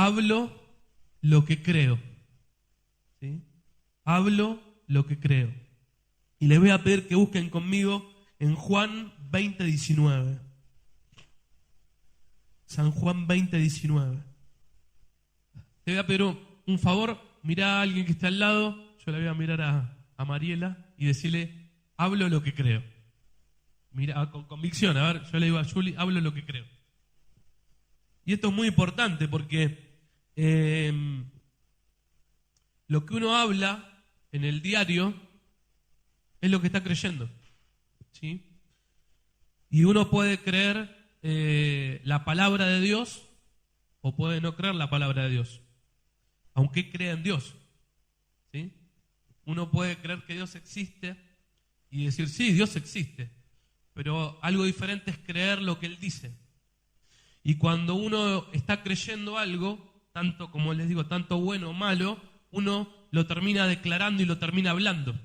hablo lo que creo. ¿Sí? Hablo lo que creo. Y les voy a pedir que busquen conmigo en Juan 20:19. San Juan 20:19. Te voy a pedir un favor, mirá a alguien que esté al lado, yo le voy a mirar a Mariela y decirle, hablo lo que creo. Mira, con convicción, a ver, yo le digo a Juli, hablo lo que creo. Y esto es muy importante porque lo que uno habla en el diario es lo que está creyendo, ¿sí? Y uno puede creer la palabra de Dios o puede no creer la palabra de Dios, aunque crea en Dios, ¿sí? Uno puede creer que Dios existe y decir, sí, Dios existe, pero algo diferente es creer lo que Él dice. Y cuando uno está creyendo algo, tanto como les digo, tanto bueno o malo, uno lo termina declarando y lo termina hablando.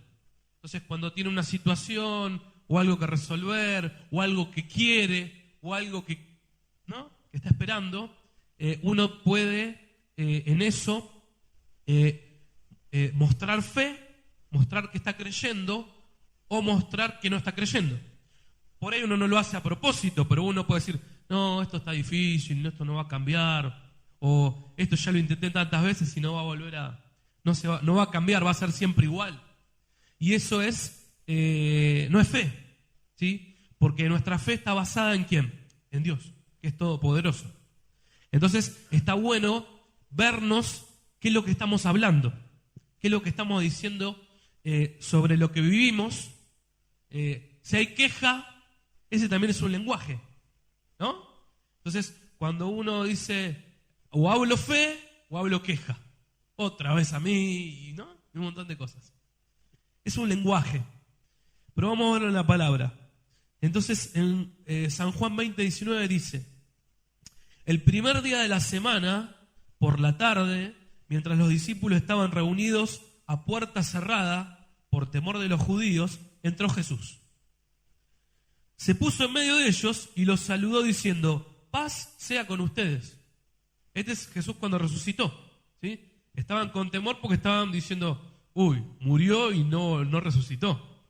Entonces, cuando tiene una situación o algo que resolver o algo que quiere o algo que, ¿no?, que está esperando, uno puede en eso mostrar fe, mostrar que está creyendo o mostrar que no está creyendo. Por ahí uno no lo hace a propósito, pero uno puede decir, no, esto está difícil, esto no va a cambiar, o esto ya lo intenté tantas veces y no va a volver a, no va a cambiar, va a ser siempre igual. Y eso es, no es fe, ¿sí? Porque nuestra fe está basada en ¿quién? En Dios, que es todopoderoso. Entonces está bueno vernos qué es lo que estamos hablando, qué es lo que estamos diciendo sobre lo que vivimos. Si hay queja, ese también es un lenguaje, ¿no? Entonces, cuando uno dice, o hablo fe o hablo queja, otra vez a mí, ¿no? Un montón de cosas. Es un lenguaje, pero vamos a verlo en la palabra. Entonces, en San Juan 20:19 dice, el primer día de la semana, por la tarde, mientras los discípulos estaban reunidos a puerta cerrada, por temor de los judíos, entró Jesús. Se puso en medio de ellos y los saludó diciendo, paz sea con ustedes. Este es Jesús cuando resucitó, ¿sí? Estaban con temor porque estaban diciendo, uy, murió y no resucitó.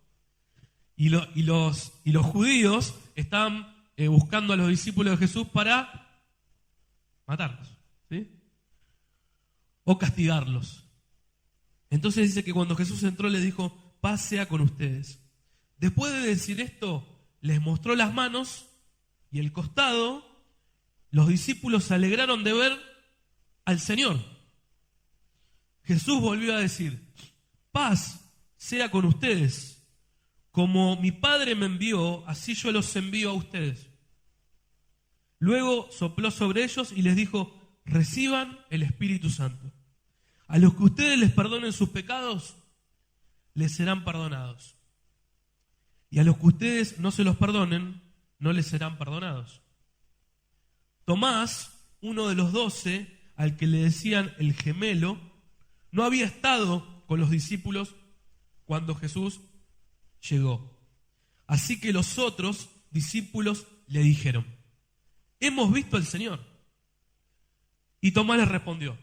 Y los judíos estaban buscando a los discípulos de Jesús para matarlos, ¿sí? O castigarlos. Entonces dice que cuando Jesús entró les dijo, paz sea con ustedes. Después de decir esto, les mostró las manos y el costado. Los discípulos se alegraron de ver al Señor. Jesús volvió a decir, paz sea con ustedes. Como mi Padre me envió, así yo los envío a ustedes. Luego sopló sobre ellos y les dijo, reciban el Espíritu Santo. A los que ustedes les perdonen sus pecados, les serán perdonados. Y a los que ustedes no se los perdonen, no les serán perdonados. Tomás, uno de los 12, al que le decían el gemelo, no había estado con los discípulos cuando Jesús llegó. Así que los otros discípulos le dijeron, hemos visto al Señor. Y Tomás les respondió,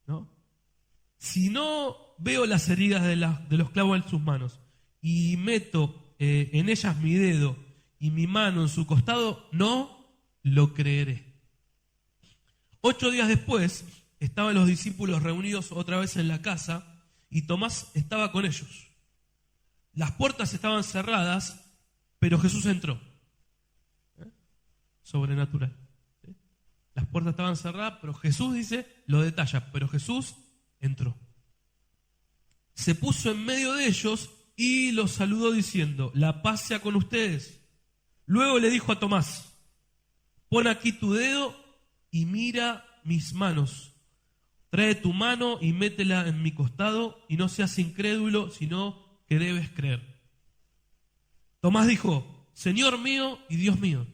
¿no? Si no veo las heridas de los clavos en sus manos y meto en ellas mi dedo y mi mano en su costado, no lo creeré. 8 días después, estaban los discípulos reunidos otra vez en la casa y Tomás estaba con ellos. Las puertas estaban cerradas, pero Jesús entró. Sobrenatural. ¿Sí? Las puertas estaban cerradas, pero Jesús dice, lo detalla, pero Jesús entró. Se puso en medio de ellos y los saludó diciendo, la paz sea con ustedes. Luego le dijo a Tomás, pon aquí tu dedo y mira mis manos. Trae tu mano y métela en mi costado y no seas incrédulo, sino que debes creer. Tomás dijo, Señor mío y Dios mío.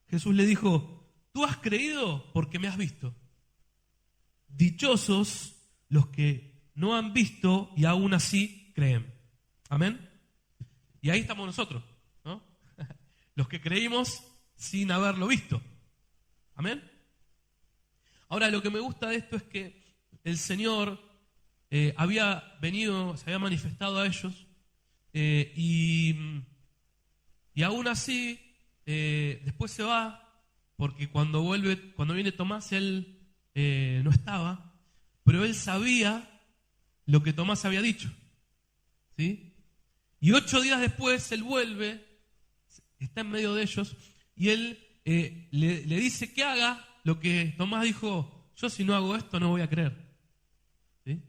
Jesús le dijo, tú has creído porque me has visto. Dichosos los que no han visto y aún así creen. Amén. Y ahí estamos nosotros, ¿no? Los que creímos sin haberlo visto. Amén. Ahora, lo que me gusta de esto es que el Señor había venido, se había manifestado a ellos, y aún así, después se va, porque cuando viene Tomás, él no estaba, pero él sabía lo que Tomás había dicho, ¿sí? Y 8 días después él vuelve, está en medio de ellos, y él le dice que haga lo que Tomás dijo: yo si no hago esto no voy a creer, ¿sí?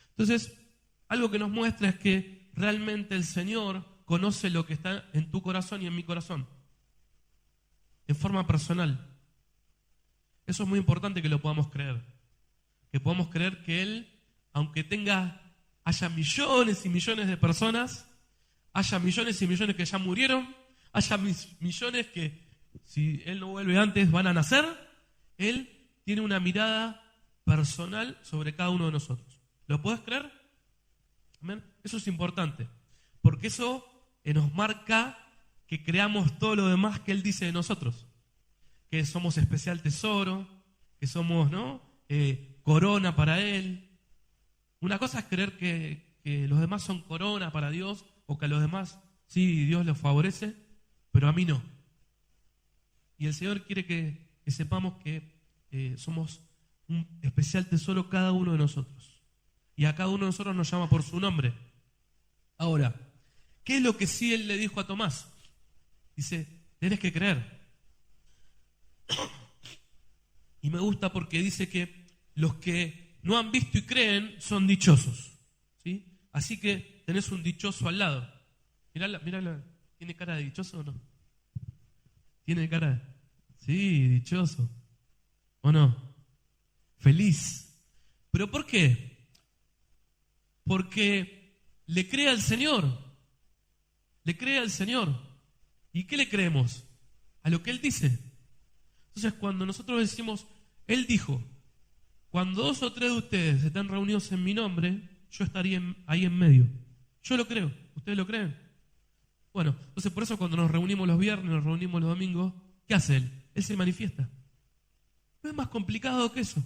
Entonces, algo que nos muestra es que realmente el Señor conoce lo que está en tu corazón y en mi corazón, en forma personal. Eso es muy importante que lo podamos creer. Que podamos creer que Él, aunque haya millones y millones de personas, haya millones y millones que ya murieron, haya millones que, si Él no vuelve antes, van a nacer, Él tiene una mirada personal sobre cada uno de nosotros. ¿Lo puedes creer? ¿Amén? Eso es importante, porque eso nos marca que creamos todo lo demás que Él dice de nosotros. Que somos especial tesoro, que somos, ¿no?, corona para Él. Una cosa es creer que los demás son corona para Dios, o que a los demás sí Dios los favorece, pero a mí no. Y el Señor quiere que sepamos que somos un especial tesoro cada uno de nosotros. Y a cada uno de nosotros nos llama por su nombre. Ahora, ¿qué es lo que sí Él le dijo a Tomás? Dice: tenés que creer. Y me gusta porque dice que los que no han visto y creen son dichosos, ¿sí? Así que tenés un dichoso al lado. Mirá, ¿tiene cara de dichoso o no? ¿Tiene cara de...? Sí, dichoso. ¿O no? Feliz. ¿Pero por qué? Porque le cree al Señor. Le cree al Señor. ¿Y qué le creemos? A lo que Él dice. Entonces, cuando nosotros decimos, Él dijo: cuando 2 o 3 de ustedes estén reunidos en mi nombre, yo estaría ahí en medio. Yo lo creo. ¿Ustedes lo creen? Bueno, entonces por eso cuando nos reunimos los viernes, nos reunimos los domingos, ¿qué hace Él? Él se manifiesta. No es más complicado que eso.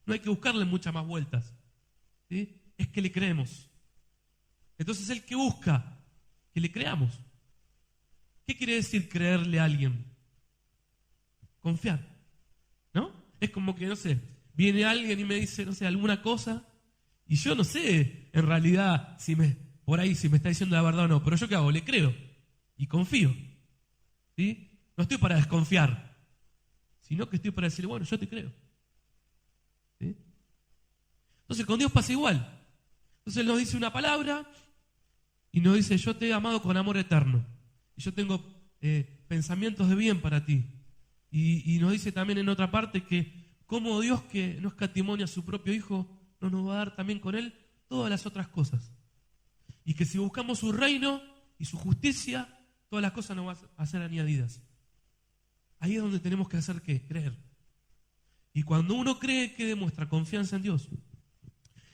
No hay que buscarle muchas más vueltas, ¿sí? Es que le creemos. Entonces Él que busca que le creamos. ¿Qué quiere decir creerle a alguien? Confiar, ¿no? Es como que, no sé, viene alguien y me dice, no sé, alguna cosa, y yo no sé en realidad si me está diciendo la verdad o no, pero ¿yo qué hago? Le creo y confío, ¿sí? No estoy para desconfiar, sino que estoy para decirle, bueno, yo te creo, ¿sí? Entonces con Dios pasa igual. Entonces Él nos dice una palabra y nos dice: yo te he amado con amor eterno y yo tengo pensamientos de bien para ti. Y nos dice también en otra parte que como Dios, que no escatimonia a su propio Hijo, no nos va a dar también con Él todas las otras cosas. Y que si buscamos su reino y su justicia, todas las cosas nos van a ser añadidas. Ahí es donde tenemos que hacer ¿qué? Creer. Y cuando uno cree, ¿qué demuestra? Confianza en Dios.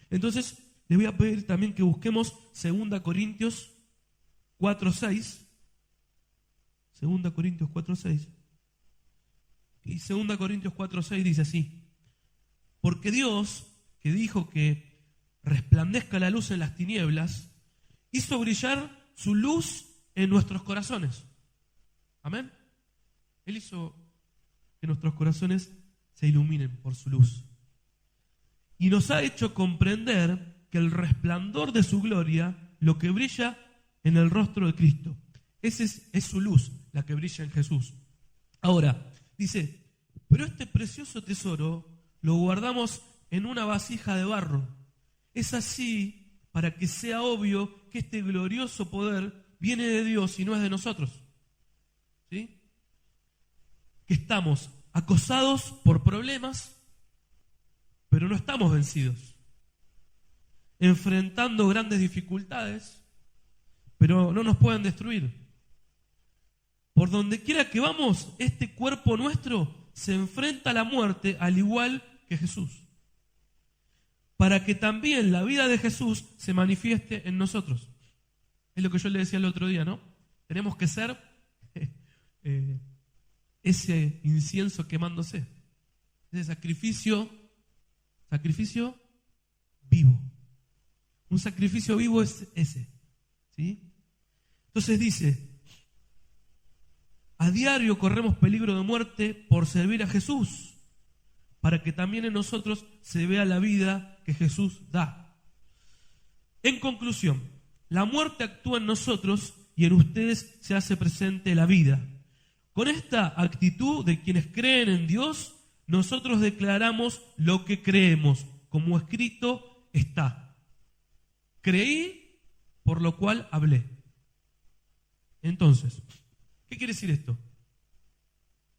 Entonces, les voy a pedir también que busquemos 2 Corintios 4:6. 2 Corintios 4:6. Y 2 Corintios 4:6 dice así: porque Dios, que dijo que resplandezca la luz en las tinieblas, hizo brillar su luz en nuestros corazones. Amén. Él hizo que nuestros corazones se iluminen por su luz. Y nos ha hecho comprender que el resplandor de su gloria, lo que brilla en el rostro de Cristo. Esa es su luz, la que brilla en Jesús. Ahora, dice, pero este precioso tesoro lo guardamos en una vasija de barro. Es así para que sea obvio que este glorioso poder viene de Dios y no es de nosotros. ¿Sí? Que estamos acosados por problemas, pero no estamos vencidos. Enfrentando grandes dificultades, pero no nos pueden destruir. Por donde quiera que vamos, este cuerpo nuestro se enfrenta a la muerte al igual que Jesús, para que también la vida de Jesús se manifieste en nosotros. Es lo que yo le decía el otro día, ¿no? Tenemos que ser ese incienso quemándose. Ese sacrificio vivo. Un sacrificio vivo es ese, ¿sí? Entonces dice, a diario corremos peligro de muerte por servir a Jesús, para que también en nosotros se vea la vida que Jesús da. En conclusión, la muerte actúa en nosotros y en ustedes se hace presente la vida. Con esta actitud de quienes creen en Dios, nosotros declaramos lo que creemos, como escrito está. Creí, por lo cual hablé. Entonces, ¿qué quiere decir esto?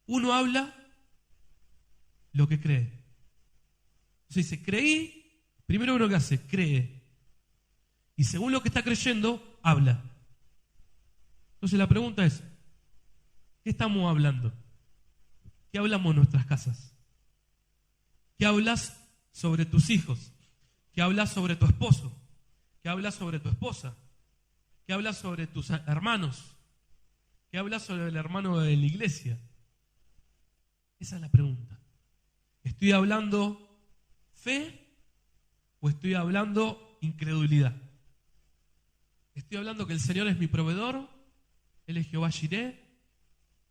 Uno habla lo que cree. Entonces dice, creí, primero uno que hace, cree. Y según lo que está creyendo, habla. Entonces la pregunta es, ¿qué estamos hablando? ¿Qué hablamos en nuestras casas? ¿Qué hablas sobre tus hijos? ¿Qué hablas sobre tu esposo? ¿Qué hablas sobre tu esposa? ¿Qué hablas sobre tus hermanos? ¿Qué hablas sobre el hermano de la iglesia? Esa es la pregunta. ¿Estoy hablando fe o estoy hablando incredulidad? ¿Estoy hablando que el Señor es mi proveedor? Él es Jehová Jireh.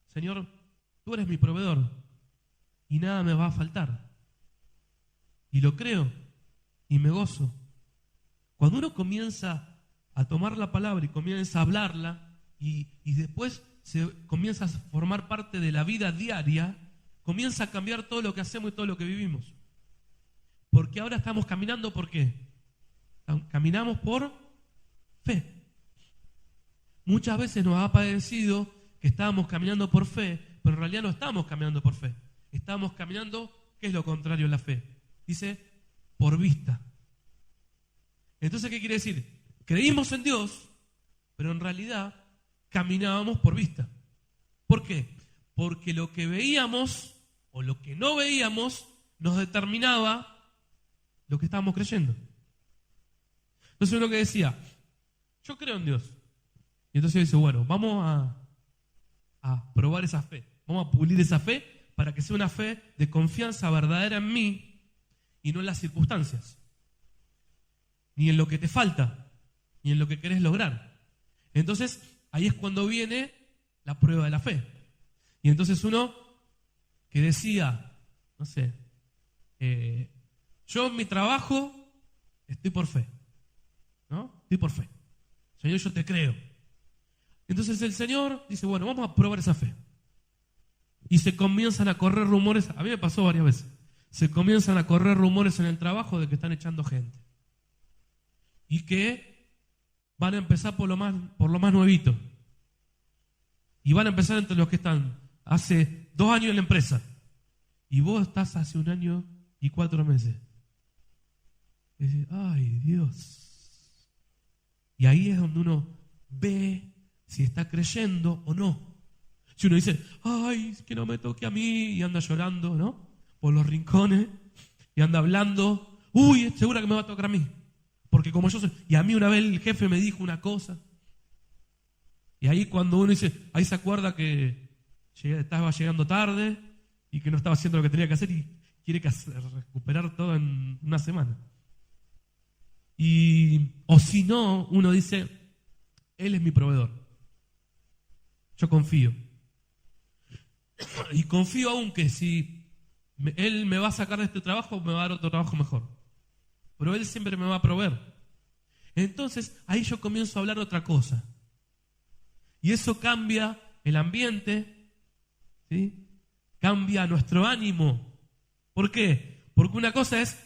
Señor, tú eres mi proveedor y nada me va a faltar. Y lo creo y me gozo. Cuando uno comienza a tomar la palabra y comienza a hablarla y después se comienza a formar parte de la vida diaria, comienza a cambiar todo lo que hacemos y todo lo que vivimos. Porque ahora estamos caminando, ¿por qué? Caminamos por fe. Muchas veces nos ha parecido que estábamos caminando por fe, pero en realidad no estamos caminando por fe. Estamos caminando, ¿qué es lo contrario a la fe? Dice, por vista. Entonces, ¿qué quiere decir? Creímos en Dios, pero en realidad caminábamos por vista. ¿Por qué? Porque lo que veíamos o lo que no veíamos nos determinaba lo que estábamos creyendo. Entonces uno que decía, yo creo en Dios. Y entonces dice, bueno, vamos a probar esa fe. Vamos a pulir esa fe para que sea una fe de confianza verdadera en mí y no en las circunstancias. Ni en lo que te falta, ni en lo que querés lograr. Entonces, ahí es cuando viene la prueba de la fe. Y entonces uno que decía, no sé, yo en mi trabajo estoy por fe, ¿no? Estoy por fe. Señor, yo te creo. Entonces el Señor dice, bueno, vamos a probar esa fe. Y se comienzan a correr rumores, a mí me pasó varias veces, se comienzan a correr rumores en el trabajo de que están echando gente. Y que van a empezar por lo más nuevito. Y van a empezar entre los que están hace 2 años en la empresa. Y vos estás hace 1 año y 4 meses. Y dices, ay Dios. Y ahí es donde uno ve si está creyendo o no. Si uno dice, ay, que no me toque a mí, y anda llorando, ¿no? Por los rincones, y anda hablando, uy, es seguro que me va a tocar a mí. Porque como yo soy, y a mí una vez el jefe me dijo una cosa. Y ahí cuando uno dice, ahí se acuerda que estaba llegando tarde y que no estaba haciendo lo que tenía que hacer y quiere recuperar todo en 1 semana. O si no, uno dice, Él es mi proveedor. Yo confío. Y confío aún que si Él me va a sacar de este trabajo, me va a dar otro trabajo mejor. Pero Él siempre me va a proveer. Entonces, ahí yo comienzo a hablar otra cosa. Y eso cambia el ambiente, ¿sí? Cambia nuestro ánimo. ¿Por qué? Porque una cosa es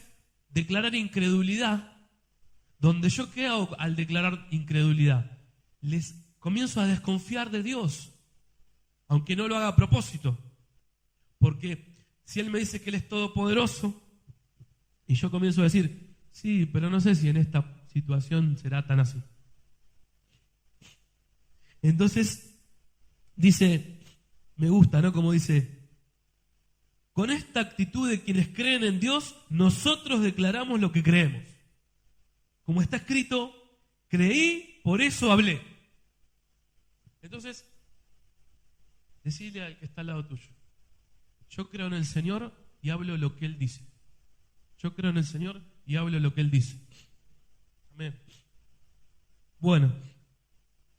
declarar incredulidad, donde yo, ¿qué hago al declarar incredulidad? Les comienzo a desconfiar de Dios, aunque no lo haga a propósito. Porque si Él me dice que Él es todopoderoso, y yo comienzo a decir, sí, pero no sé si en esta situación será tan así. Entonces, dice, me gusta, ¿no? Como dice, con esta actitud de quienes creen en Dios, nosotros declaramos lo que creemos. Como está escrito, creí, por eso hablé. Entonces, decirle al que está al lado tuyo, yo creo en el Señor y hablo lo que Él dice. Yo creo en el Señor y hablo lo que Él dice. Amén. Bueno,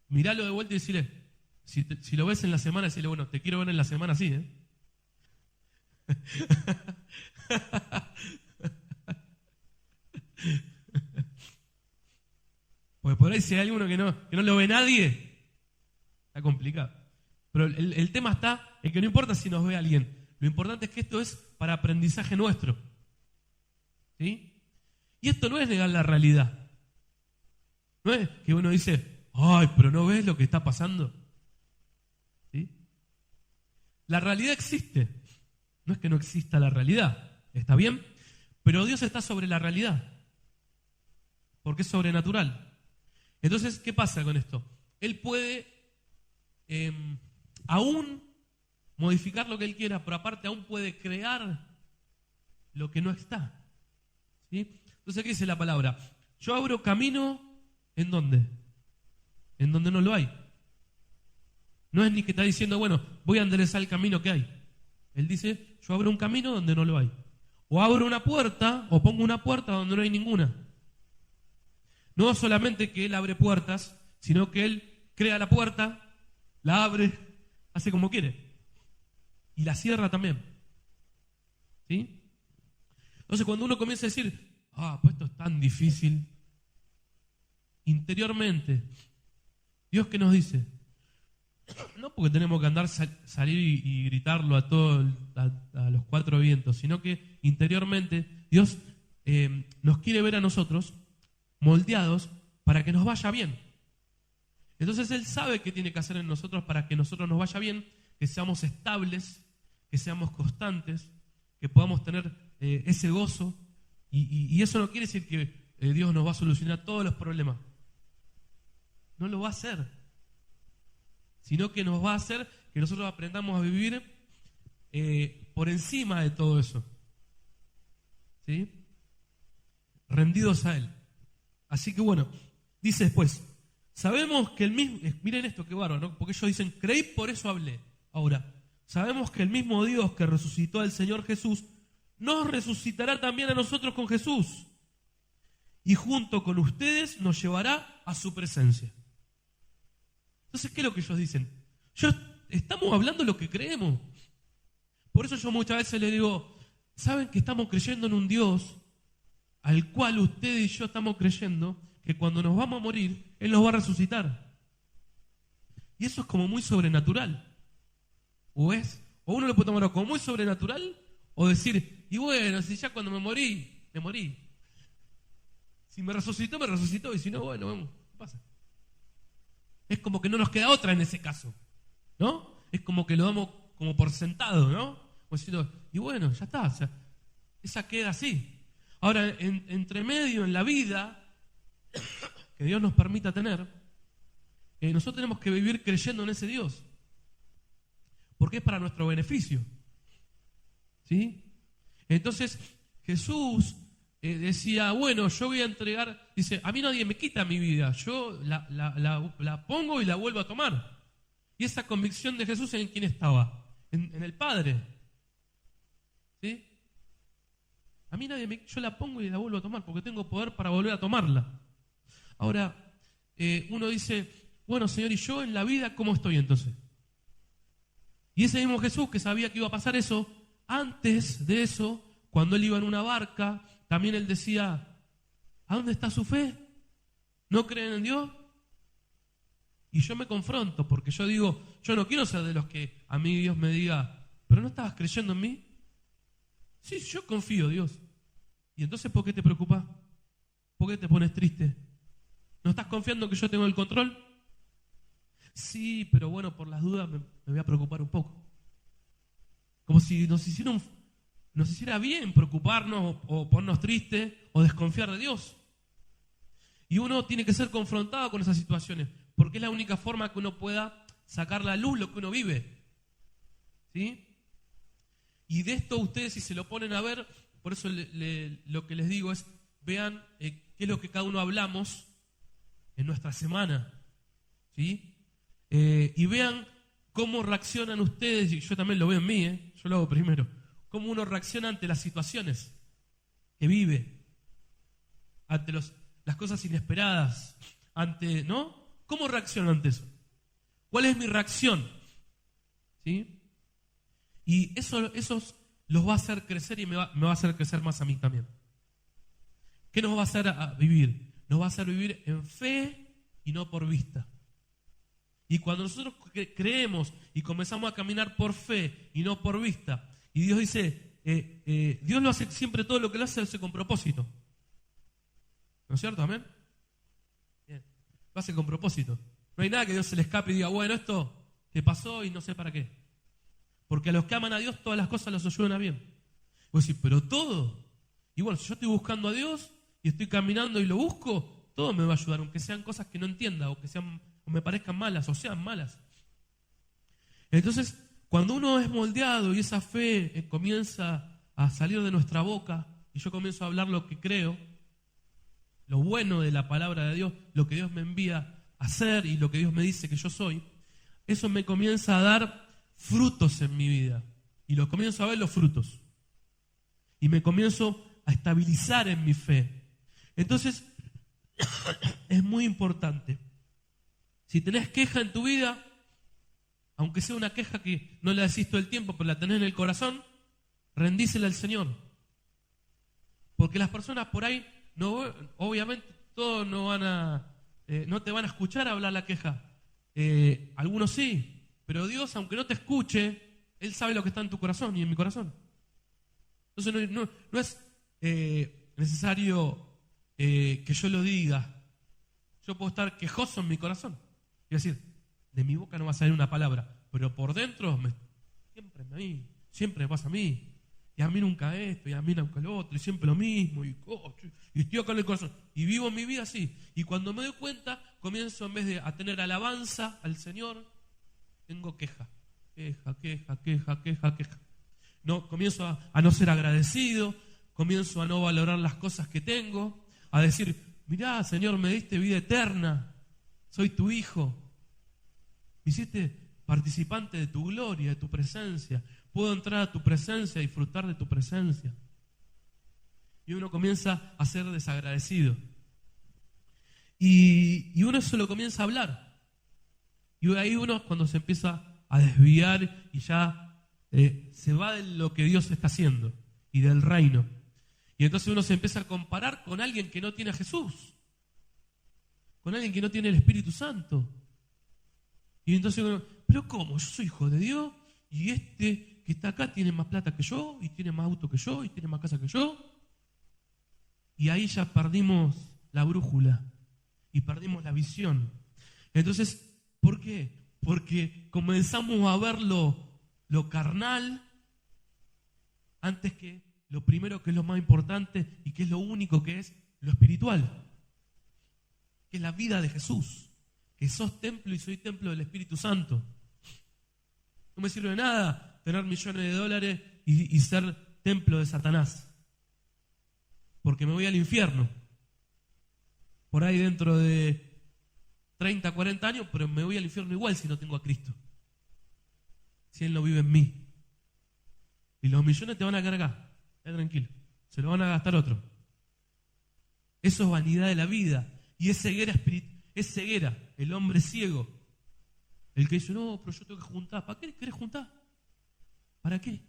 miralo de vuelta y decirle, si lo ves en la semana, decirle, bueno, te quiero ver en la semana así, ¿eh? Porque por ahí si hay alguno que no lo ve nadie, está complicado. Pero el tema está en que no importa si nos ve alguien. Lo importante es que esto es para aprendizaje nuestro. ¿Sí? Y esto no es negar la realidad. No es que uno dice, ay, pero ¿no ves lo que está pasando? ¿Sí? La realidad existe. No es que no exista la realidad. ¿Está bien? Pero Dios está sobre la realidad. Porque es sobrenatural. Entonces, ¿qué pasa con esto? Él puede aún modificar lo que Él quiera, pero aparte aún puede crear lo que no está. ¿Sí? Entonces, ¿qué dice la palabra? Yo abro camino, ¿en dónde? En donde no lo hay. No es ni que está diciendo, bueno, voy a enderezar el camino que hay. Él dice, yo abro un camino donde no lo hay. O abro una puerta, o pongo una puerta donde no hay ninguna. No solamente que Él abre puertas, sino que Él crea la puerta, la abre, hace como quiere. Y la cierra también. ¿Sí? Entonces cuando uno comienza a decir, pues esto es tan difícil, interiormente, ¿Dios qué nos dice? No porque tenemos que andar, salir y gritarlo a los cuatro vientos, sino que interiormente Dios nos quiere ver a nosotros moldeados para que nos vaya bien. Entonces Él sabe qué tiene que hacer en nosotros para que nosotros nos vaya bien, que seamos estables, que seamos constantes, que podamos tener ese gozo. Y eso no quiere decir que Dios nos va a solucionar todos los problemas. No lo va a hacer. Sino que nos va a hacer que nosotros aprendamos a vivir por encima de todo eso. ¿Sí? Rendidos a Él. Así que bueno, dice después, sabemos que el mismo, miren esto, qué bárbaro, ¿no? Porque ellos dicen, creí, por eso hablé. Ahora, sabemos que el mismo Dios que resucitó al Señor Jesús, nos resucitará también a nosotros con Jesús. Y junto con ustedes nos llevará a su presencia. Entonces, ¿qué es lo que ellos dicen? Estamos hablando lo que creemos. Por eso yo muchas veces les digo, ¿saben que estamos creyendo en un Dios al cual ustedes y yo estamos creyendo que cuando nos vamos a morir, Él nos va a resucitar? Y eso es como muy sobrenatural. O uno lo puede tomar como muy sobrenatural, o decir, y bueno, si ya cuando me morí, me morí. Si me resucitó, y si no, bueno, vamos, ¿qué pasa? Es como que no nos queda otra en ese caso, ¿no? Es como que lo damos como por sentado, ¿no? Como diciendo, y bueno, ya está, o sea, esa queda así. Ahora, entre medio en la vida que Dios nos permita tener, nosotros tenemos que vivir creyendo en ese Dios, porque es para nuestro beneficio. ¿Sí? Entonces, Jesús decía, bueno, yo voy a entregar, dice, a mí nadie me quita mi vida, yo la pongo y la vuelvo a tomar. Y esa convicción de Jesús, ¿en quién estaba? En el Padre. ¿Sí? A mí yo la pongo y la vuelvo a tomar, porque tengo poder para volver a tomarla. Ahora, uno dice, bueno, Señor, ¿y yo en la vida cómo estoy entonces? Y ese mismo Jesús que sabía que iba a pasar eso, antes de eso, cuando Él iba en una barca, también Él decía, ¿a dónde está su fe? ¿No creen en Dios? Y yo me confronto, porque yo digo, yo no quiero ser de los que a mí Dios me diga, ¿pero no estabas creyendo en mí? Sí, yo confío, Dios. ¿Y entonces por qué te preocupas? ¿Por qué te pones triste? ¿No estás confiando que yo tengo el control? Sí, pero bueno, por las dudas me voy a preocupar un poco. Como si nos hiciera bien preocuparnos o ponernos tristes o desconfiar de Dios. Y uno tiene que ser confrontado con esas situaciones, porque es la única forma que uno pueda sacar a la luz lo que uno vive. ¿Sí? Y de esto ustedes, si se lo ponen a ver, por eso lo que les digo es, vean qué es lo que cada uno hablamos en nuestra semana. ¿Sí? Y vean cómo reaccionan ustedes, y yo también lo veo en mí, yo lo hago primero, cómo uno reacciona ante las situaciones que vive, ante las cosas inesperadas, ¿no? ¿Cómo reacciono ante eso? ¿Cuál es mi reacción? ¿Sí? Y eso los va a hacer crecer y me va a hacer crecer más a mí también. ¿Qué nos va a hacer a vivir? Nos va a hacer vivir en fe y no por vista. Y cuando nosotros creemos y comenzamos a caminar por fe y no por vista, y Dios dice, Dios lo hace siempre, todo lo que lo hace con propósito. ¿No es cierto? ¿Amén? Bien. Lo hace con propósito. No hay nada que Dios se le escape y diga, bueno, esto te pasó y no sé para qué. Porque a los que aman a Dios todas las cosas los ayudan a bien. Vos decís, pero todo. Y bueno, si yo estoy buscando a Dios y estoy caminando y lo busco, todo me va a ayudar, aunque sean cosas que no entienda o me parezcan malas o sean malas. Entonces, cuando uno es moldeado y esa fe comienza a salir de nuestra boca y yo comienzo a hablar lo que creo, lo bueno de la palabra de Dios, lo que Dios me envía a hacer y lo que Dios me dice que yo soy, eso me comienza a dar frutos en mi vida. Y los comienzo a ver los frutos. Y me comienzo a estabilizar en mi fe. Entonces, es muy importante. Si tenés queja en tu vida, aunque sea una queja que no la decís todo el tiempo, pero la tenés en el corazón, rendísela al Señor. Porque las personas por ahí, obviamente, todos no te van a escuchar hablar la queja. Algunos sí, pero Dios, aunque no te escuche, Él sabe lo que está en tu corazón y en mi corazón. Entonces no es necesario que yo lo diga. Yo puedo estar quejoso en mi corazón y decir, de mi boca no va a salir una palabra, pero por dentro siempre me pasa a mí. Y a mí nunca esto, y a mí nunca lo otro, y siempre lo mismo, y estoy acá en el corazón. Y vivo mi vida así. Y cuando me doy cuenta, comienzo en vez de a tener alabanza al Señor, tengo queja. No, comienzo a no ser agradecido, comienzo a no valorar las cosas que tengo, a decir, mirá, Señor, me diste vida eterna, soy tu hijo, me hiciste participante de tu gloria, de tu presencia, puedo entrar a tu presencia y disfrutar de tu presencia. Y uno comienza a ser desagradecido. Y uno eso lo comienza a hablar. Y ahí uno cuando se empieza a desviar y ya se va de lo que Dios está haciendo y del reino. Y entonces uno se empieza a comparar con alguien que no tiene a Jesús, con alguien que no tiene el Espíritu Santo. Y entonces uno, pero ¿cómo? Yo soy hijo de Dios y este que está acá tiene más plata que yo y tiene más auto que yo y tiene más casa que yo. Y ahí ya perdimos la brújula y perdimos la visión. Entonces, ¿por qué? Porque comenzamos a ver lo carnal antes que lo primero, que es lo más importante y que es lo único, que es lo espiritual, que es la vida de Jesús, que sos templo y soy templo del Espíritu Santo. No me sirve de nada tener millones de dólares y ser templo de Satanás, porque me voy al infierno por ahí dentro de 30, 40 años, pero me voy al infierno igual si no tengo a Cristo, si Él no vive en mí. Y los millones te van a cargar, tranquilo, se lo van a gastar otro. Eso es vanidad de la vida y es ceguera espiritual, es ceguera, el hombre ciego, el que dice, no, pero yo tengo que juntar. ¿Para qué querés juntar? ¿Para qué?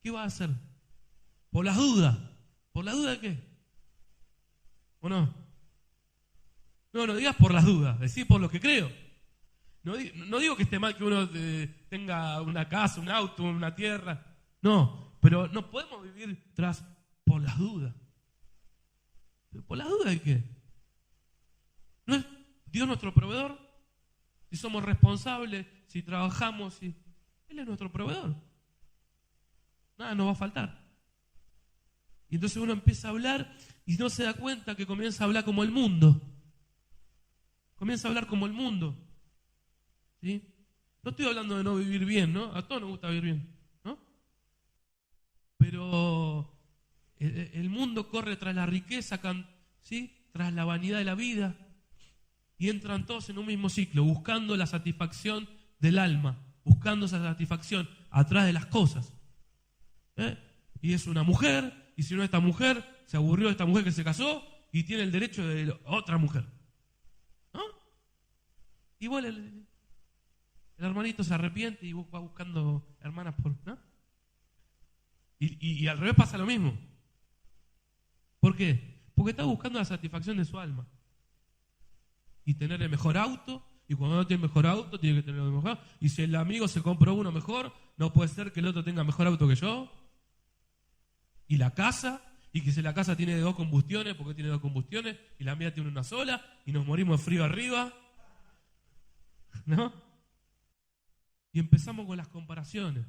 ¿Qué vas a hacer? ¿Por las dudas? ¿Por la duda de qué? ¿O no? No digas por las dudas, decís por lo que creo. No digo que esté mal que uno tenga una casa, un auto, una tierra. No, pero no podemos vivir por las dudas. ¿Pero por las dudas de qué? ¿No es Dios nuestro proveedor? Si somos responsables, si trabajamos, Él es nuestro proveedor. Nada nos va a faltar. Y entonces uno empieza a hablar y no se da cuenta que comienza a hablar como el mundo. Comienza a hablar como el mundo. ¿Sí? No estoy hablando de no vivir bien, ¿no? A todos nos gusta vivir bien, ¿no? Pero el mundo corre tras la riqueza, ¿sí? Tras la vanidad de la vida. Y entran todos en un mismo ciclo, buscando la satisfacción del alma, buscando esa satisfacción atrás de las cosas. ¿eh? Y es una mujer, y si no esta mujer, se aburrió de esta mujer que se casó y tiene el derecho de otra mujer. ¿No? Y bueno, el hermanito se arrepiente y va buscando hermanas por... ¿no? Y al revés pasa lo mismo. ¿Por qué? Porque está buscando la satisfacción de su alma. Y tener el mejor auto, y cuando no tiene el mejor auto, tiene que tener el mejor auto. Y si el amigo se compró uno mejor, no puede ser que el otro tenga mejor auto que yo. Y la casa, y que si la casa tiene 2 combustiones, porque tiene 2 combustiones, y la mía tiene una sola, y nos morimos de frío arriba. ¿No? Y empezamos con las comparaciones.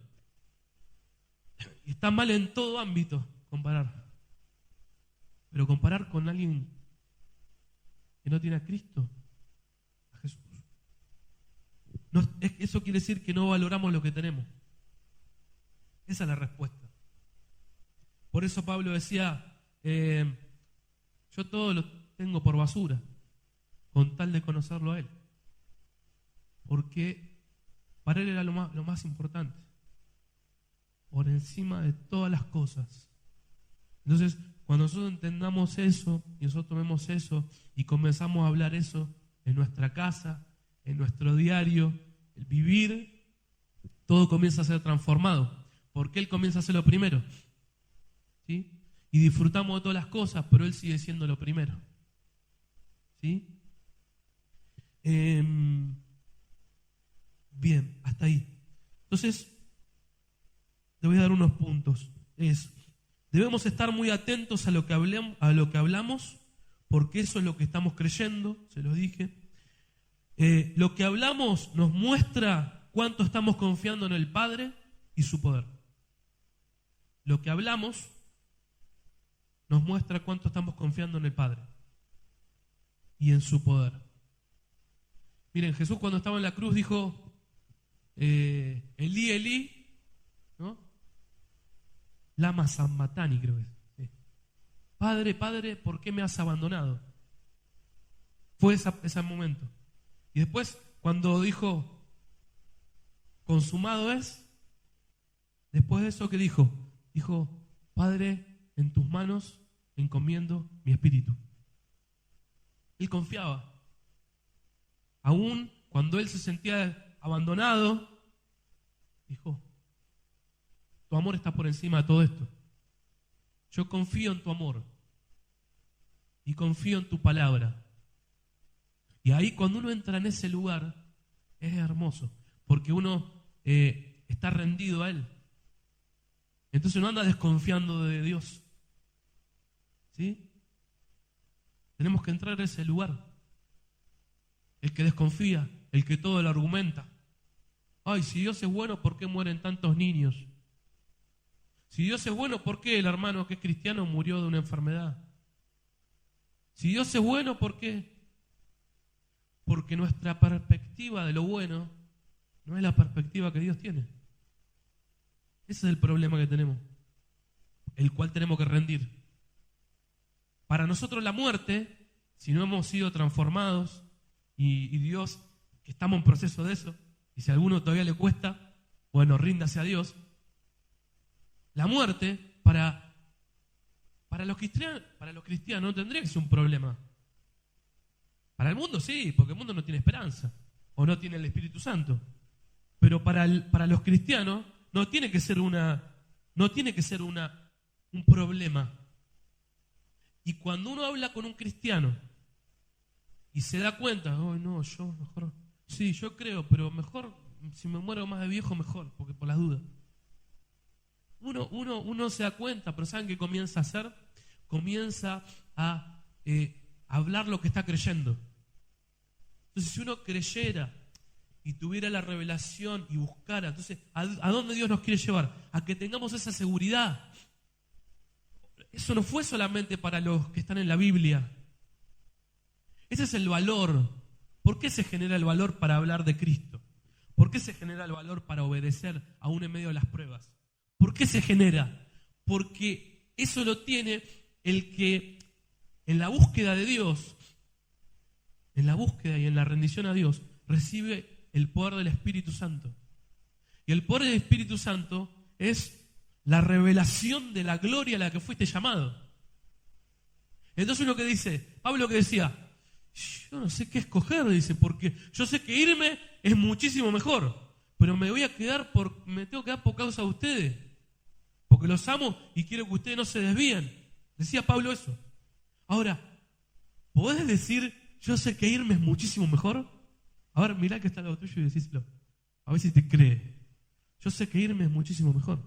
Y está mal en todo ámbito comparar. Pero comparar con alguien que no tiene a Cristo, a Jesús. No, eso quiere decir que no valoramos lo que tenemos. Esa es la respuesta. Por eso Pablo decía, yo todo lo tengo por basura, con tal de conocerlo a Él. Porque para Él era lo más importante. Por encima de todas las cosas. Entonces, cuando nosotros entendamos eso, y nosotros tomemos eso, y comenzamos a hablar eso en nuestra casa, en nuestro diario, el vivir, todo comienza a ser transformado. Porque Él comienza a ser lo primero. ¿Sí? Y disfrutamos de todas las cosas, pero Él sigue siendo lo primero. ¿Sí? Bien, hasta ahí. Entonces, te voy a dar unos puntos. Debemos estar muy atentos a lo que hablamos, porque eso es lo que estamos creyendo, se los dije. Lo que hablamos nos muestra cuánto estamos confiando en el Padre y su poder. Lo que hablamos nos muestra cuánto estamos confiando en el Padre y en su poder. Miren, Jesús cuando estaba en la cruz dijo, Elí, Elí, ¿no? Lama Sabactani, creo que es. Sí. Padre, Padre, ¿por qué me has abandonado? Fue ese momento. Y después, cuando dijo, consumado es, después de eso, ¿qué dijo? Dijo, Padre, en tus manos encomiendo mi espíritu. Él confiaba. Aún cuando él se sentía abandonado, dijo, tu amor está por encima de todo esto. Yo confío en tu amor y confío en tu palabra. Y ahí cuando uno entra en ese lugar, es hermoso, porque uno está rendido a Él. Entonces no anda desconfiando de Dios. ¿Sí? Tenemos que entrar en ese lugar. El que desconfía, el que todo lo argumenta. Ay, si Dios es bueno, ¿por qué mueren tantos niños? Si Dios es bueno, ¿por qué el hermano que es cristiano murió de una enfermedad? Si Dios es bueno, ¿por qué? Porque nuestra perspectiva de lo bueno no es la perspectiva que Dios tiene. Ese es el problema que tenemos, el cual tenemos que rendir. Para nosotros la muerte, si no hemos sido transformados, y Dios, que estamos en proceso de eso, y si a alguno todavía le cuesta, bueno, ríndase a Dios. La muerte, para los cristianos no tendría que ser un problema. Para el mundo sí, porque el mundo no tiene esperanza, o no tiene el Espíritu Santo. Pero para los cristianos no tiene que ser un problema. Y cuando uno habla con un cristiano y se da cuenta, oh no, yo mejor, sí, yo creo, pero mejor, si me muero más de viejo, mejor, porque por las dudas. Uno se da cuenta, pero ¿saben qué comienza a hacer? Comienza a hablar lo que está creyendo. Entonces, si uno creyera y tuviera la revelación y buscara, entonces, ¿a dónde Dios nos quiere llevar? A que tengamos esa seguridad. Eso no fue solamente para los que están en la Biblia. Ese es el valor. ¿Por qué se genera el valor para hablar de Cristo? ¿Por qué se genera el valor para obedecer aún en medio de las pruebas? ¿Por qué se genera? Porque eso lo tiene el que en la búsqueda de Dios, en la búsqueda y en la rendición a Dios, recibe el poder del Espíritu Santo. Y el poder del Espíritu Santo es la revelación de la gloria a la que fuiste llamado. Entonces lo que dice, Pablo que decía, yo no sé qué escoger, dice, porque yo sé que irme es muchísimo mejor, pero me tengo que quedar por causa de ustedes, porque los amo y quiero que ustedes no se desvíen. Decía Pablo eso. Ahora, ¿podés decir, yo sé que irme es muchísimo mejor? A ver, mirá que está al lado tuyo y decíselo. A ver si te cree. Yo sé que irme es muchísimo mejor.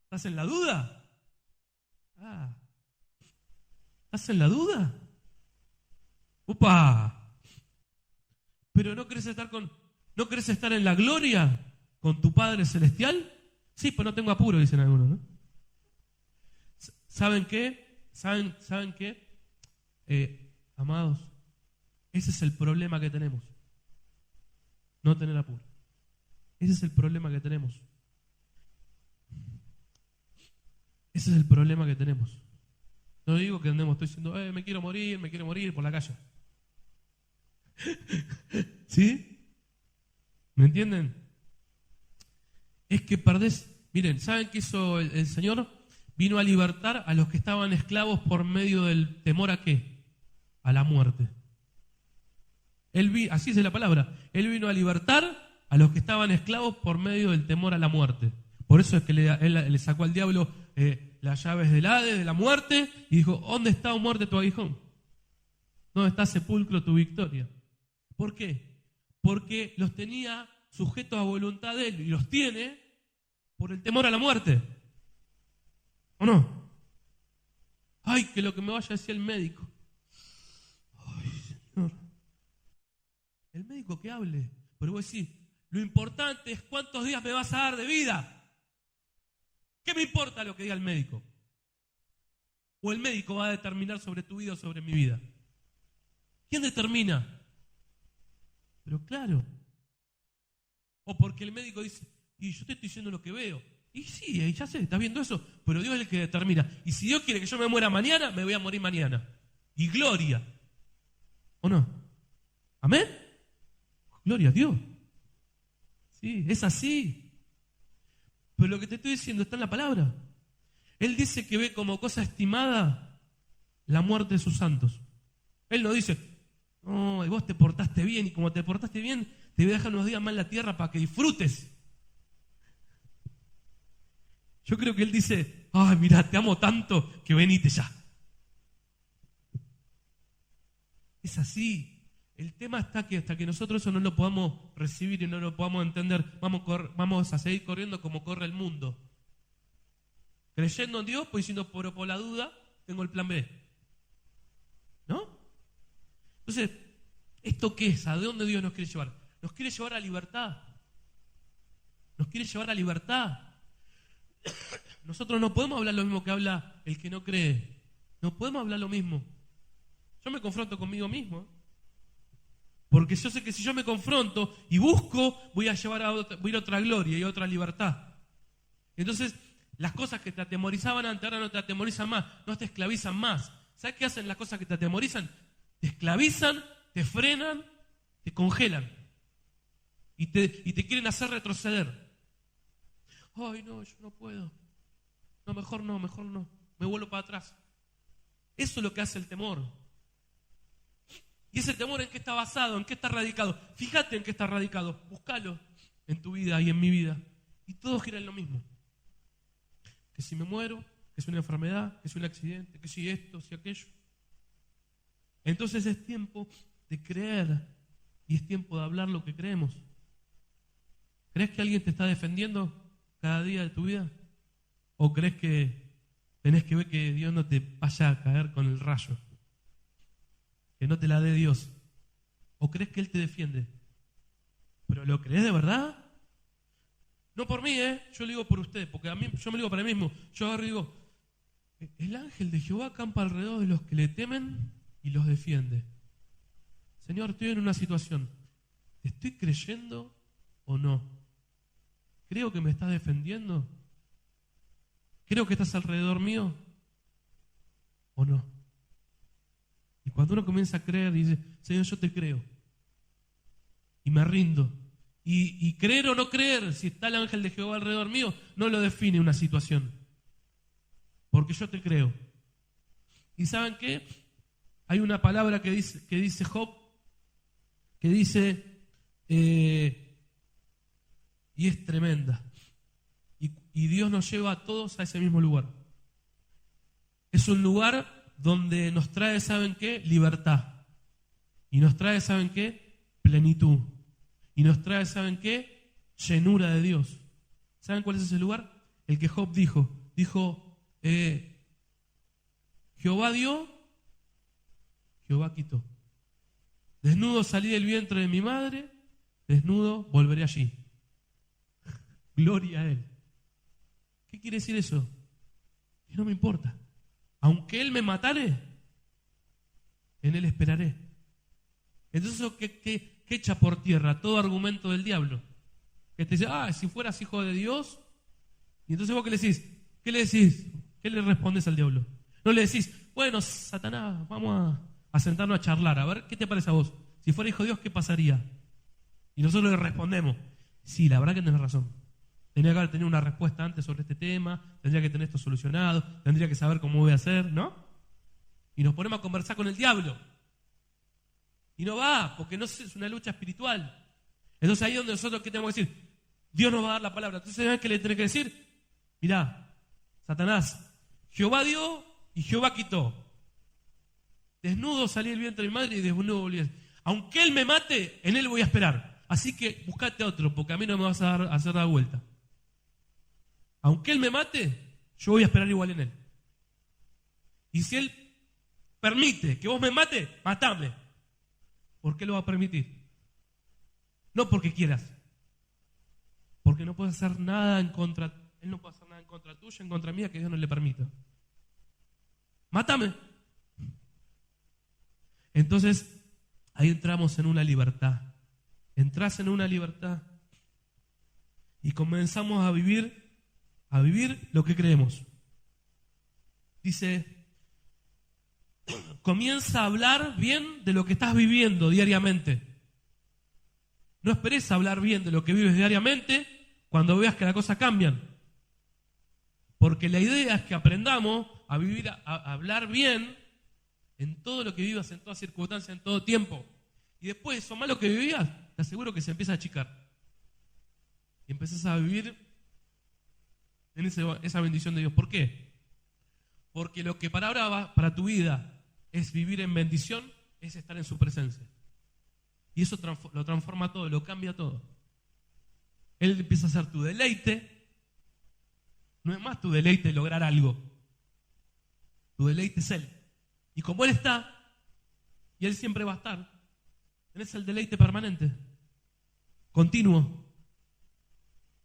¿Estás en la duda? ¿Estás en la duda? ¡Upa! ¿Pero no querés estar en la gloria con tu Padre Celestial? Sí, pues no tengo apuro, dicen algunos, ¿no? ¿Saben qué? ¿Saben qué? Amados, ese es el problema que tenemos. No tener apuro. Ese es el problema que tenemos. Ese es el problema que tenemos. No digo que andemos, estoy diciendo, me quiero morir por la calle. ¿Sí? ¿Me entienden? Es que perdés. Miren, ¿saben qué hizo el Señor? Vino a libertar a los que estaban esclavos por medio del temor ¿a qué? A la muerte. Así es la palabra. Él vino a libertar a los que estaban esclavos por medio del temor a la muerte. Por eso es que él le sacó al diablo las llaves del Hades, de la muerte, y dijo, ¿dónde está, oh muerte, tu aguijón? ¿Dónde está, sepulcro, tu victoria? ¿Por qué? Porque los tenía sujetos a voluntad de él, y los tiene por el temor a la muerte. ¿O no? Ay, que lo que me vaya a decir el médico. Ay, Señor. El médico que hable. Pero voy a decir, lo importante es cuántos días me vas a dar de vida. ¿Qué me importa lo que diga el médico? ¿O el médico va a determinar sobre tu vida o sobre mi vida? ¿Quién determina? Pero claro. O porque el médico dice, y yo te estoy diciendo lo que veo. Y sí, ya sé, estás viendo eso, pero Dios es el que determina. Y si Dios quiere que yo me muera mañana, me voy a morir mañana. Y gloria. ¿O no? ¿Amén? Gloria a Dios. Sí, es así. Pero lo que te estoy diciendo está en la palabra. Él dice que ve como cosa estimada la muerte de sus santos. Él no dice, no, y vos te portaste bien, y como te portaste bien, te voy a dejar unos días más en la tierra para que disfrutes. Yo creo que él dice, ay, mira, te amo tanto que venite ya. Es así. El tema está que hasta que nosotros eso no lo podamos recibir y no lo podamos entender, vamos a seguir corriendo como corre el mundo. Creyendo en Dios, pues diciendo, pero por la duda, tengo el plan B. ¿No? Entonces, ¿esto qué es? ¿A dónde Dios nos quiere llevar? Nos quiere llevar a libertad. Nos quiere llevar a libertad. Nosotros no podemos hablar lo mismo que habla el que no cree. No podemos hablar lo mismo. Yo me confronto conmigo mismo. Porque yo sé que si yo me confronto y busco, voy a ir a otra gloria y a otra libertad. Entonces, las cosas que te atemorizaban antes, ahora no te atemorizan más, no te esclavizan más. ¿Sabes qué hacen las cosas que te atemorizan? Te esclavizan, te frenan, te congelan. Y te quieren hacer retroceder. Ay, no, yo no puedo. No, mejor no. Me vuelvo para atrás. Eso es lo que hace el temor. ¿Y ese temor en qué está basado? ¿En qué está radicado? Fíjate en qué está radicado. Búscalo en tu vida y en mi vida. Y todos gira en lo mismo. Que si me muero, que es una enfermedad, que es un accidente, que si esto, si aquello. Entonces es tiempo de creer y es tiempo de hablar lo que creemos. ¿Crees que alguien te está defendiendo cada día de tu vida? ¿O crees que tenés que ver que Dios no te vaya a caer con el rayo? Que no te la dé Dios. ¿O crees que Él te defiende? ¿Pero lo crees de verdad? No por mí, yo lo digo por usted, porque a mí, yo me lo digo para mí mismo. Yo agarro y digo, el ángel de Jehová acampa alrededor de los que le temen y los defiende. Señor, estoy en una situación. ¿Te estoy creyendo o no? ¿Creo que me estás defendiendo? ¿Creo que estás alrededor mío o no? Cuando uno comienza a creer y dice, Señor, yo te creo y me rindo Y creer o no creer, si está el ángel de Jehová alrededor mío, no lo define una situación. Porque yo te creo. ¿Y saben qué? Hay una palabra que dice Job, que dice, y es tremenda. Y Dios nos lleva a todos a ese mismo lugar. Es un lugar donde nos trae, ¿saben qué? Libertad. Y nos trae, ¿saben qué? Plenitud. Y nos trae, ¿saben qué? Llenura de Dios. ¿Saben cuál es ese lugar? El que Job dijo. Dijo, Jehová dio, Jehová quitó. Desnudo salí del vientre de mi madre, desnudo volveré allí. Gloria a Él. ¿Qué quiere decir eso? Que no me importa. Aunque Él me matare, en Él esperaré. Entonces eso que echa por tierra todo argumento del diablo. Que te dice, si fueras hijo de Dios. Y entonces vos ¿qué le decís? ¿Qué le decís? ¿Qué le respondes al diablo? No le decís, bueno, Satanás, vamos a sentarnos a charlar. A ver, ¿qué te parece a vos? Si fuera hijo de Dios, ¿qué pasaría? Y nosotros le respondemos, sí, la verdad que tenés razón. Tendría que haber tenido una respuesta antes sobre este tema, tendría que tener esto solucionado, tendría que saber cómo voy a hacer, ¿no? Y nos ponemos a conversar con el diablo. Y no va, porque no es una lucha espiritual. Entonces ahí es donde nosotros, ¿qué tenemos que decir? Dios nos va a dar la palabra. Entonces, ¿sabes qué le tenés que decir? Mirá, Satanás, Jehová dio y Jehová quitó. Desnudo salí del vientre de mi madre y desnudo volví. Aunque Él me mate, en Él voy a esperar. Así que buscate a otro, porque a mí no me vas a hacer la vuelta. Aunque Él me mate, yo voy a esperar igual en Él. Y si Él permite que vos me mates, matame. ¿Por qué lo va a permitir? No porque quieras. Porque no puede hacer nada en contra. Él no puede hacer nada en contra tuya, en contra mía, que Dios no le permita. Mátame. Entonces, ahí entramos en una libertad. Entrás en una libertad. Y comenzamos a vivir lo que creemos. Dice, comienza a hablar bien de lo que estás viviendo diariamente. No esperes a hablar bien de lo que vives diariamente cuando veas que las cosas cambian. Porque la idea es que aprendamos a vivir, a hablar bien en todo lo que vivas, en toda circunstancia, en todo tiempo. Y después, eso malo que vivías, te aseguro que se empieza a achicar. Y empezás a vivir en esa bendición de Dios. ¿Por qué? Porque lo que para ahora, para tu vida, es vivir en bendición, es estar en su presencia. Y eso lo transforma todo, lo cambia todo. Él empieza a ser tu deleite. No es más tu deleite lograr algo. Tu deleite es Él. Y como Él está, y Él siempre va a estar, tenés el deleite permanente, continuo.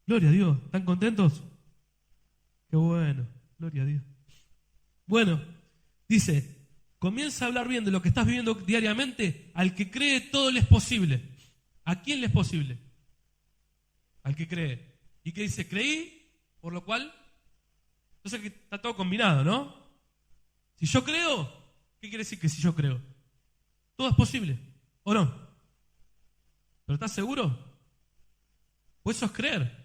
Gloria a Dios. ¿Están contentos? Qué bueno. Gloria a Dios. Bueno, dice, comienza a hablar bien de lo que estás viviendo diariamente. Al que cree, todo le es posible. ¿A quién le es posible? Al que cree. ¿Y qué dice? Creí, por lo cual, entonces está todo combinado, ¿no? Si yo creo, ¿qué quiere decir que si yo creo? Todo es posible, ¿o no? ¿Pero estás seguro? Pues eso es creer.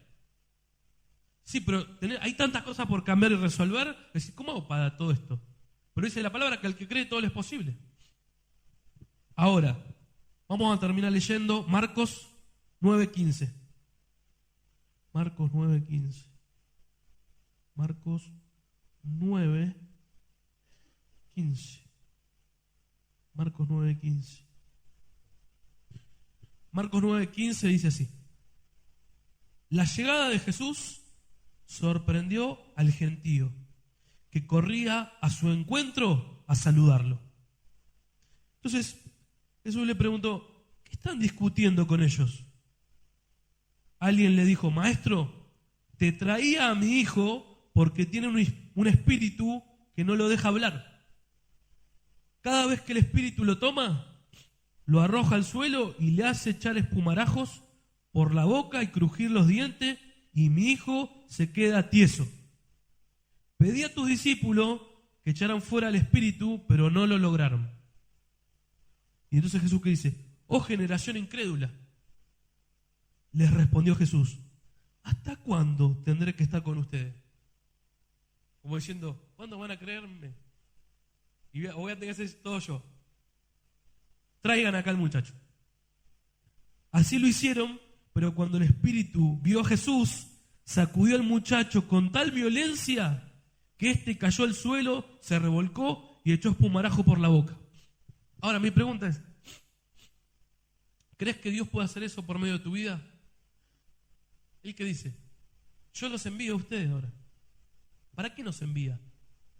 Sí, pero hay tantas cosas por cambiar y resolver. Decir, ¿cómo hago para todo esto? Pero dice la palabra que al que cree todo le es posible. Ahora, vamos a terminar leyendo Marcos 9:15. Marcos 9:15. Marcos 9:15. Marcos 9:15. Marcos 9:15 dice así. La llegada de Jesús sorprendió al gentío, que corría a su encuentro a saludarlo. Entonces, Jesús le preguntó, ¿qué están discutiendo con ellos? Alguien le dijo, maestro, te traía a mi hijo porque tiene un espíritu que no lo deja hablar. Cada vez que el espíritu lo toma, lo arroja al suelo y le hace echar espumarajos por la boca y crujir los dientes, y mi hijo se queda tieso. Pedí a tus discípulos que echaran fuera al espíritu, pero no lo lograron. Y entonces Jesús que dice, oh generación incrédula, Les respondió Jesús: ¿hasta cuándo tendré que estar con ustedes? Como diciendo, ¿cuándo van a creerme? Y voy a tener que hacer todo yo. Traigan acá al muchacho. Así lo hicieron, pero cuando el espíritu vio a Jesús, sacudió al muchacho con tal violencia que éste cayó al suelo, se revolcó y echó espumarajo por la boca. Ahora mi pregunta es, ¿crees que Dios puede hacer eso por medio de tu vida? ¿Él qué dice? Yo los envío a ustedes ahora. ¿Para qué nos envía?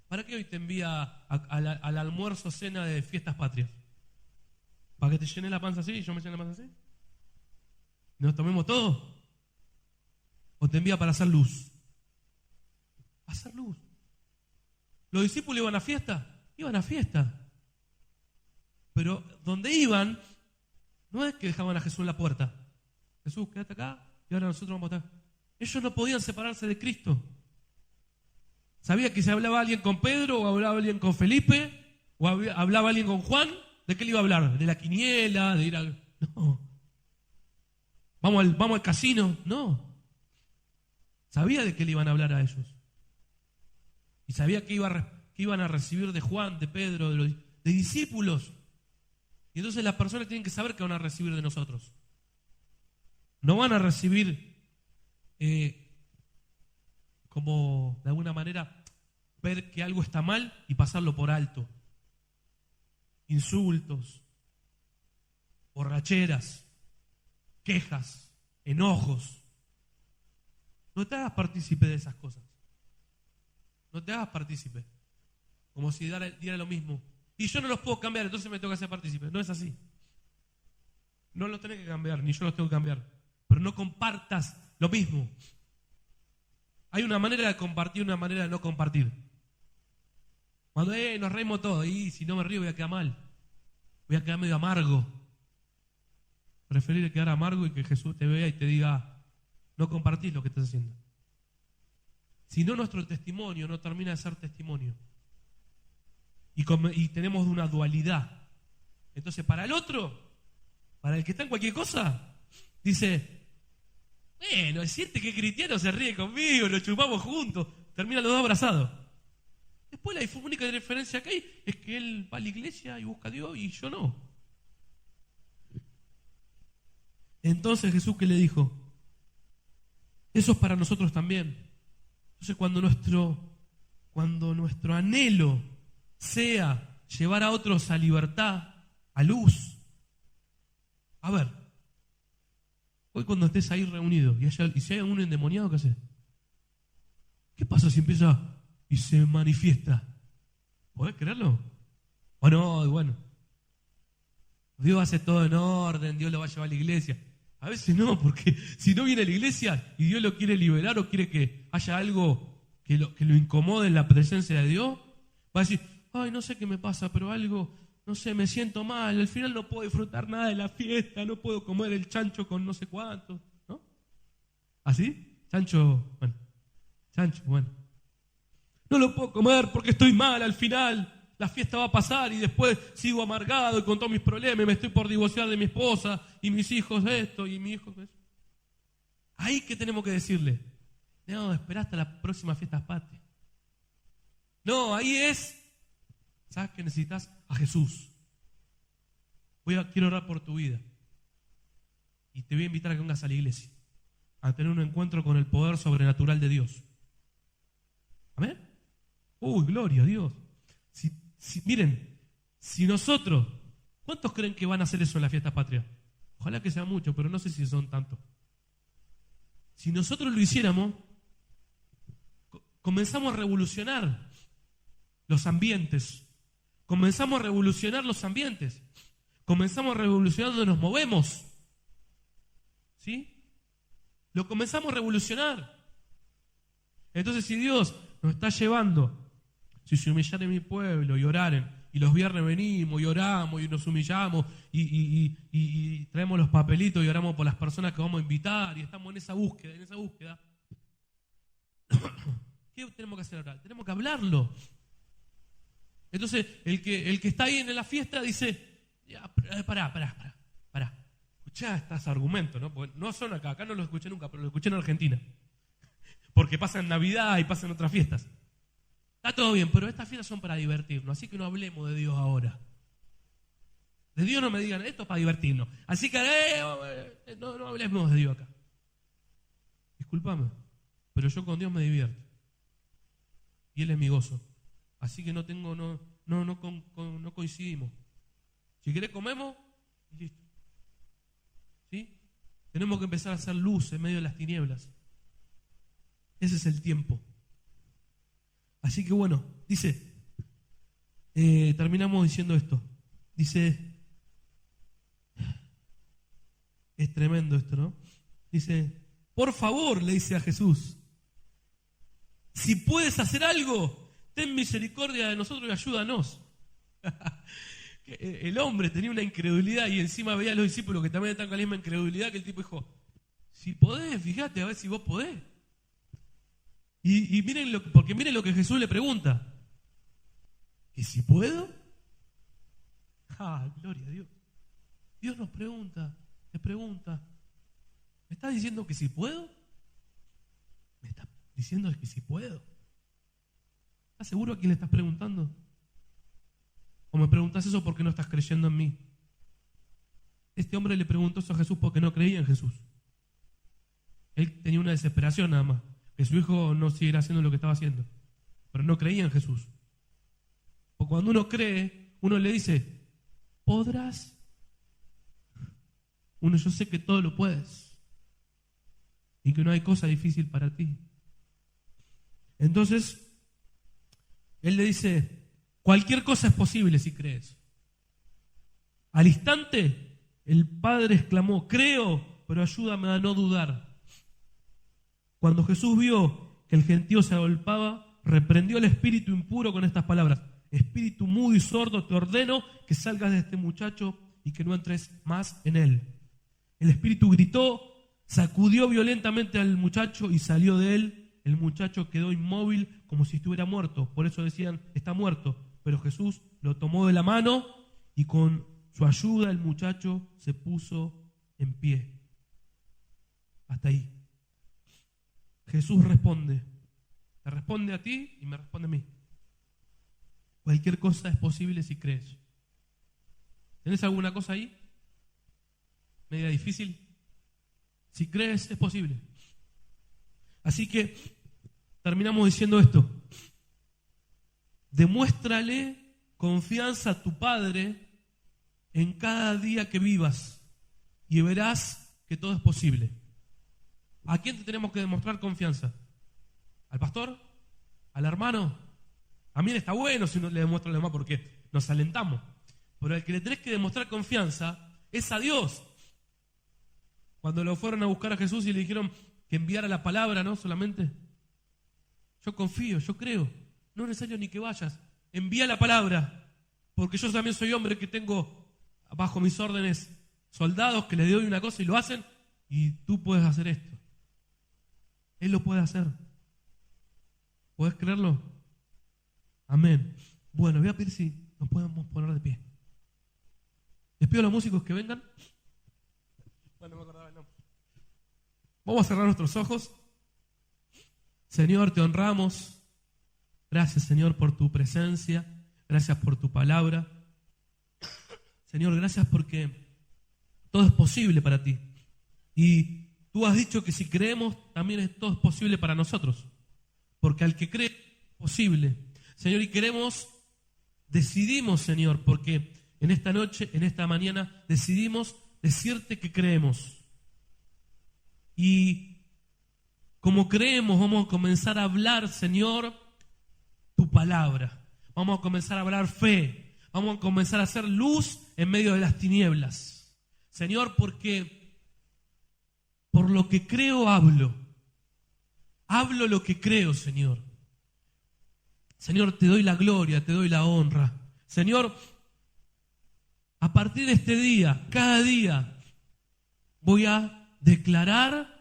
¿Para qué hoy te envía al almuerzo, cena de fiestas patrias? ¿Para que te llene la panza así y yo me llene la panza así? ¿Nos tomemos todo? ¿O te envía para hacer luz? Hacer luz. ¿Los discípulos iban a fiesta? Iban a fiesta. Pero donde iban, no es que dejaban a Jesús en la puerta. Jesús, quédate acá y ahora nosotros vamos a estar. Ellos no podían separarse de Cristo. ¿Sabía que si hablaba alguien con Pedro o hablaba alguien con Felipe o hablaba alguien con Juan? ¿De qué le iba a hablar? ¿De la quiniela? ¿De ir al...? No. ¿Vamos al casino? No. Sabía de qué le iban a hablar a ellos. Y sabía que iban a recibir de Juan, de Pedro, de discípulos. Y entonces las personas tienen que saber que van a recibir de nosotros. No van a recibir como de alguna manera ver que algo está mal y pasarlo por alto. Insultos, borracheras, quejas, enojos. No te hagas partícipe de esas cosas. No te hagas partícipe. Como si diera lo mismo. Y yo no los puedo cambiar, entonces me tengo que hacer partícipe. No es así. No los tenés que cambiar, ni yo los tengo que cambiar. Pero no compartas lo mismo. Hay una manera de compartir y una manera de no compartir. Cuando nos reímos todos, y si no me río voy a quedar mal. Voy a quedar medio amargo. Preferir quedar amargo y que Jesús te vea y te diga, no compartís lo que estás haciendo. Si no, nuestro testimonio no termina de ser testimonio. Y tenemos una dualidad. Entonces, para el otro, para el que está en cualquier cosa, dice, bueno, decirte que cristiano se ríe conmigo, lo chupamos juntos, terminan los dos abrazados. Después la única diferencia que hay es que él va a la iglesia y busca a Dios y yo no. Entonces Jesús, ¿qué le dijo? Eso es para nosotros también. Entonces cuando nuestro anhelo sea llevar a otros a libertad, a luz. A ver, hoy cuando estés ahí reunido y si hay un endemoniado, ¿qué haces? ¿Qué pasa si empieza y se manifiesta? ¿Podés creerlo? ¿O no? Bueno, Dios hace todo en orden, Dios lo va a llevar a la iglesia. A veces no, porque si no viene a la iglesia y Dios lo quiere liberar o quiere que haya algo que lo incomode en la presencia de Dios, va a decir, ay, no sé qué me pasa, pero algo, no sé, me siento mal, al final no puedo disfrutar nada de la fiesta, no puedo comer el chancho con no sé cuánto, ¿no? ¿Así? Chancho, bueno. No lo puedo comer porque estoy mal al final. La fiesta va a pasar y después sigo amargado y con todos mis problemas y me estoy por divorciar de mi esposa y mis hijos esto y mi hijo eso. Ahí que tenemos que decirle, no, esperá hasta la próxima fiesta patria. No, ahí es, ¿sabes que necesitas? A Jesús. Quiero orar por tu vida y te voy a invitar a que vengas a la iglesia a tener un encuentro con el poder sobrenatural de Dios. ¿Amén? Uy, gloria a Dios. Miren, si nosotros, ¿cuántos creen que van a hacer eso en la fiesta patria? Ojalá que sea mucho, pero no sé si son tantos. Si nosotros lo hiciéramos, comenzamos a revolucionar los ambientes. Comenzamos a revolucionar los ambientes. Comenzamos a revolucionar donde nos movemos. ¿Sí? Lo comenzamos a revolucionar. Entonces, si Dios nos está llevando, si se humillaren mi pueblo y oraren, y los viernes venimos y oramos y nos humillamos y traemos los papelitos y oramos por las personas que vamos a invitar y estamos en esa búsqueda, ¿qué tenemos que hacer ahora? Tenemos que hablarlo. Entonces, el que está ahí en la fiesta dice, pará. escuchá estos argumentos, ¿no? Porque no son acá no los escuché nunca, pero los escuché en Argentina. Porque pasan Navidad y pasan otras fiestas. Está todo bien, pero estas fiestas son para divertirnos, así que no hablemos de Dios ahora. De Dios no me digan, esto es para divertirnos. Así que no hablemos de Dios acá. Discúlpame, pero yo con Dios me divierto. Y Él es mi gozo. Así que no coincidimos. Si querés comemos y listo. ¿Sí? Tenemos que empezar a hacer luz en medio de las tinieblas. Ese es el tiempo. Así que bueno, dice, terminamos diciendo esto. Dice, es tremendo esto, ¿no? Dice, por favor, le dice a Jesús, si puedes hacer algo, ten misericordia de nosotros y ayúdanos. El hombre tenía una incredulidad y encima veía a los discípulos que también están con la misma incredulidad, que el tipo dijo, si podés, fíjate a ver si vos podés. Y miren porque miren lo que Jesús le pregunta. ¿Y si puedo? Gloria a Dios. Dios nos pregunta, te pregunta, ¿me estás diciendo que si puedo? ¿Me estás diciendo que si puedo? ¿Estás seguro a quién le estás preguntando? ¿O me preguntas eso porque no estás creyendo en mí? Este hombre le preguntó eso a Jesús porque no creía en Jesús. Él tenía una desesperación nada más, que su hijo no siguiera haciendo lo que estaba haciendo, pero no creía en Jesús. Porque cuando uno cree, uno le dice, ¿podrás? Uno, yo sé que todo lo puedes y que no hay cosa difícil para ti. Entonces, él le dice, cualquier cosa es posible si crees. Al instante, el padre exclamó, creo, pero ayúdame a no dudar. Cuando Jesús vio que el gentío se agolpaba, reprendió al espíritu impuro con estas palabras, espíritu mudo y sordo, te ordeno que salgas de este muchacho y que no entres más en él. El espíritu gritó, sacudió violentamente al muchacho y salió de él. El muchacho quedó inmóvil como si estuviera muerto. Por eso decían, está muerto. Pero Jesús lo tomó de la mano y con su ayuda el muchacho se puso en pie. Hasta ahí. Jesús responde. Te responde a ti y me responde a mí. Cualquier cosa es posible si crees. ¿Tenés alguna cosa ahí? ¿Media difícil? Si crees, es posible. Así que terminamos diciendo esto. Demuéstrale confianza a tu Padre en cada día que vivas y verás que todo es posible. ¿A quién te tenemos que demostrar confianza? ¿Al pastor? ¿Al hermano? A mí está bueno si uno le demuestra a los demás porque nos alentamos. Pero al que le tenés que demostrar confianza es a Dios. Cuando lo fueron a buscar a Jesús y le dijeron que enviara la palabra, ¿no? Solamente. Yo confío, yo creo. No es necesario ni que vayas. Envía la palabra. Porque yo también soy hombre que tengo bajo mis órdenes soldados que les doy una cosa y lo hacen. Y tú puedes hacer esto. Él lo puede hacer. ¿Puedes creerlo? Amén. Bueno, voy a pedir si nos podemos poner de pie. Les pido a los músicos que vengan. Bueno, no me acordaba el nombre. Vamos a cerrar nuestros ojos. Señor, te honramos. Gracias, Señor, por tu presencia. Gracias por tu palabra. Señor, gracias porque todo es posible para ti. Y tú has dicho que si creemos, también todo es posible para nosotros. Porque al que cree, es posible. Señor, y decidimos, Señor, porque en esta noche, en esta mañana, decidimos decirte que creemos. Y como creemos, vamos a comenzar a hablar, Señor, tu palabra. Vamos a comenzar a hablar fe. Vamos a comenzar a hacer luz en medio de las tinieblas. Señor, porque por lo que creo hablo. Hablo lo que creo, Señor. Señor, te doy la gloria, te doy la honra. Señor, a partir de este día, cada día, voy a declarar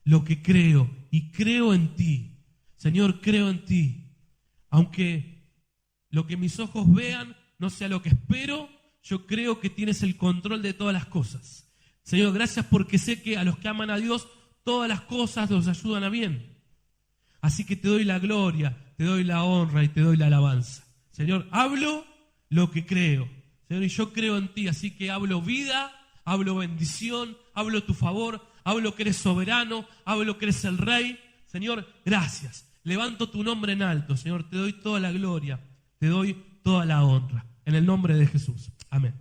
lo que creo. Y creo en ti. Señor, creo en ti. Aunque lo que mis ojos vean no sea lo que espero, yo creo que tienes el control de todas las cosas. Señor, gracias porque sé que a los que aman a Dios, todas las cosas los ayudan a bien. Así que te doy la gloria, te doy la honra y te doy la alabanza. Señor, hablo lo que creo. Señor, y yo creo en ti, así que hablo vida, hablo bendición, hablo tu favor, hablo que eres soberano, hablo que eres el Rey. Señor, gracias. Levanto tu nombre en alto, Señor, te doy toda la gloria, te doy toda la honra. En el nombre de Jesús. Amén.